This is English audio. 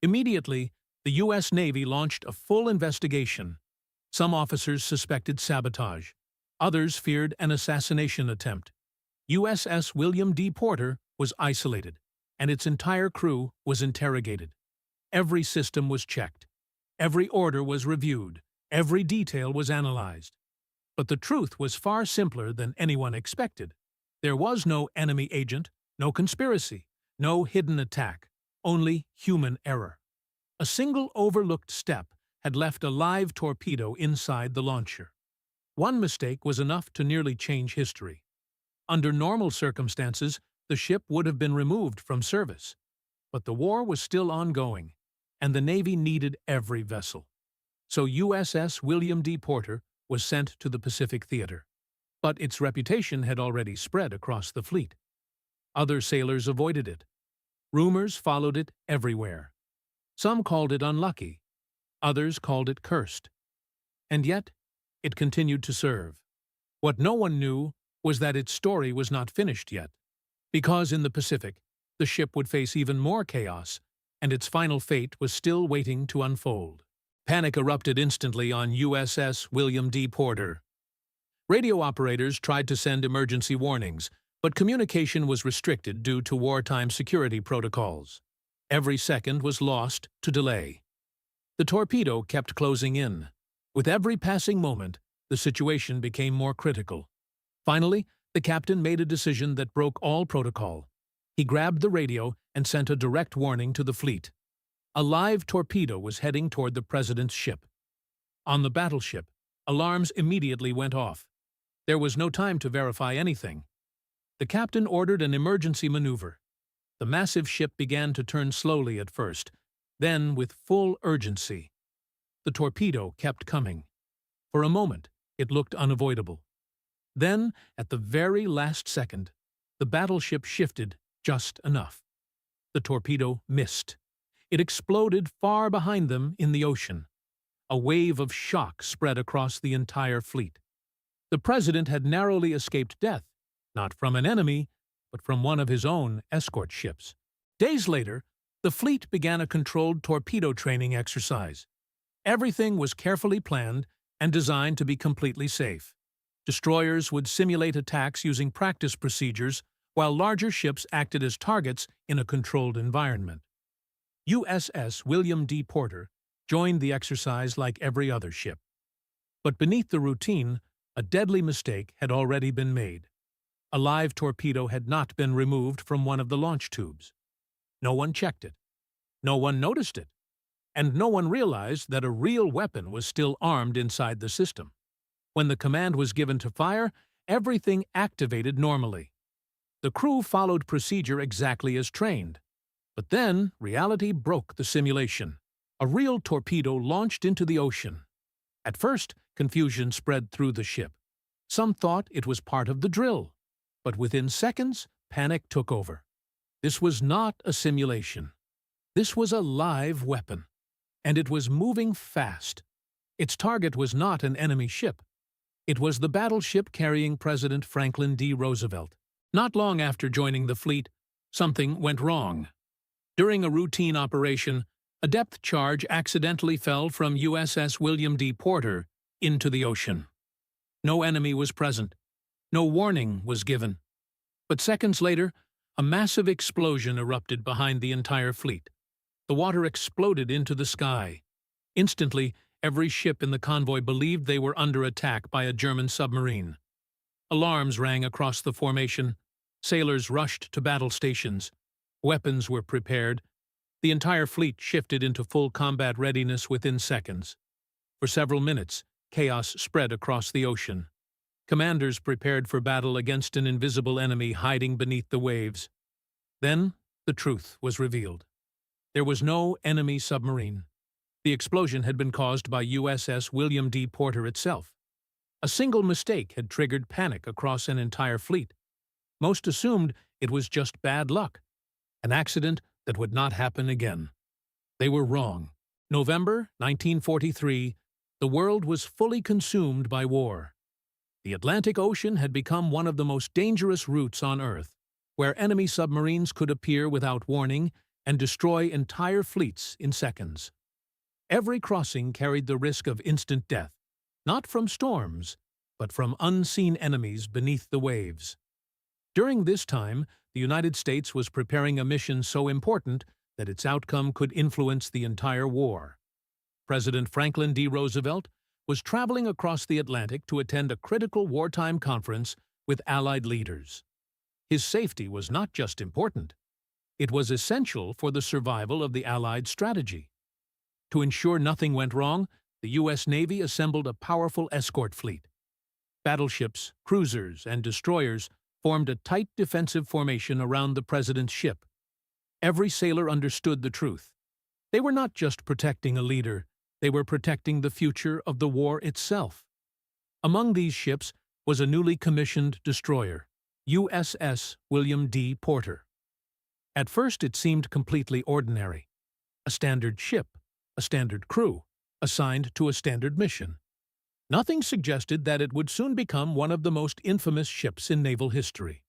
Immediately, the U.S. Navy launched a full investigation. Some officers suspected sabotage. Others feared an assassination attempt. USS William D. Porter was isolated, and its entire crew was interrogated. Every system was checked. Every order was reviewed. Every detail was analyzed. But the truth was far simpler than anyone expected. There was no enemy agent, no conspiracy, no hidden attack, only human error. A single overlooked step had left a live torpedo inside the launcher. One mistake was enough to nearly change history. Under normal circumstances, the ship would have been removed from service. But the war was still ongoing, and the Navy needed every vessel. So USS William D. Porter was sent to the Pacific Theater. But its reputation had already spread across the fleet. Other sailors avoided it. Rumors followed it everywhere. Some called it unlucky. Others called it cursed. And yet, it continued to serve. What no one knew was that its story was not finished yet. Because in the Pacific, the ship would face even more chaos, and its final fate was still waiting to unfold. Panic erupted instantly on USS William D. Porter. Radio operators tried to send emergency warnings, but communication was restricted due to wartime security protocols. Every second was lost to delay. The torpedo kept closing in. With every passing moment, the situation became more critical. Finally, the captain made a decision that broke all protocol. He grabbed the radio and sent a direct warning to the fleet. A live torpedo was heading toward the president's ship. On the battleship, alarms immediately went off. There was no time to verify anything. The captain ordered an emergency maneuver. The massive ship began to turn slowly at first, then with full urgency. The torpedo kept coming. For a moment, it looked unavoidable. Then, at the very last second, the battleship shifted just enough. The torpedo missed. It exploded far behind them in the ocean. A wave of shock spread across the entire fleet. The president had narrowly escaped death, not from an enemy, but from one of his own escort ships. Days later, the fleet began a controlled torpedo training exercise. Everything was carefully planned and designed to be completely safe. Destroyers would simulate attacks using practice procedures, while larger ships acted as targets in a controlled environment. USS William D. Porter joined the exercise like every other ship. But beneath the routine, a deadly mistake had already been made. A live torpedo had not been removed from one of the launch tubes. No one checked it. No one noticed it. And no one realized that a real weapon was still armed inside the system. When the command was given to fire, everything activated normally. The crew followed procedure exactly as trained. But then, reality broke the simulation. A real torpedo launched into the ocean. At first, confusion spread through the ship. Some thought it was part of the drill. But within seconds, panic took over. This was not a simulation. This was a live weapon. And it was moving fast. Its target was not an enemy ship. It was the battleship carrying President Franklin D. Roosevelt. Not long after joining the fleet, something went wrong. During a routine operation, a depth charge accidentally fell from USS William D. Porter into the ocean. No enemy was present. No warning was given. But seconds later, a massive explosion erupted behind the entire fleet. The water exploded into the sky. Instantly, every ship in the convoy believed they were under attack by a German submarine. Alarms rang across the formation. Sailors rushed to battle stations. Weapons were prepared. The entire fleet shifted into full combat readiness within seconds. For several minutes, chaos spread across the ocean. Commanders prepared for battle against an invisible enemy hiding beneath the waves. Then, the truth was revealed. There was no enemy submarine. The explosion had been caused by USS William D. Porter itself. A single mistake had triggered panic across an entire fleet. Most assumed it was just bad luck, an accident that would not happen again. They were wrong. November 1943, the world was fully consumed by war. The Atlantic Ocean had become one of the most dangerous routes on Earth, where enemy submarines could appear without warning and destroy entire fleets in seconds. Every crossing carried the risk of instant death, not from storms, but from unseen enemies beneath the waves. During this time, the United States was preparing a mission so important that its outcome could influence the entire war. President Franklin D. Roosevelt was traveling across the Atlantic to attend a critical wartime conference with Allied leaders. His safety was not just important, it was essential for the survival of the Allied strategy. To ensure nothing went wrong, the U.S. Navy assembled a powerful escort fleet. Battleships, cruisers, and destroyers formed a tight defensive formation around the president's ship. Every sailor understood the truth. They were not just protecting a leader, they were protecting the future of the war itself. Among these ships was a newly commissioned destroyer, USS William D. Porter. At first it seemed completely ordinary. A standard ship, a standard crew, assigned to a standard mission. Nothing suggested that it would soon become one of the most infamous ships in naval history.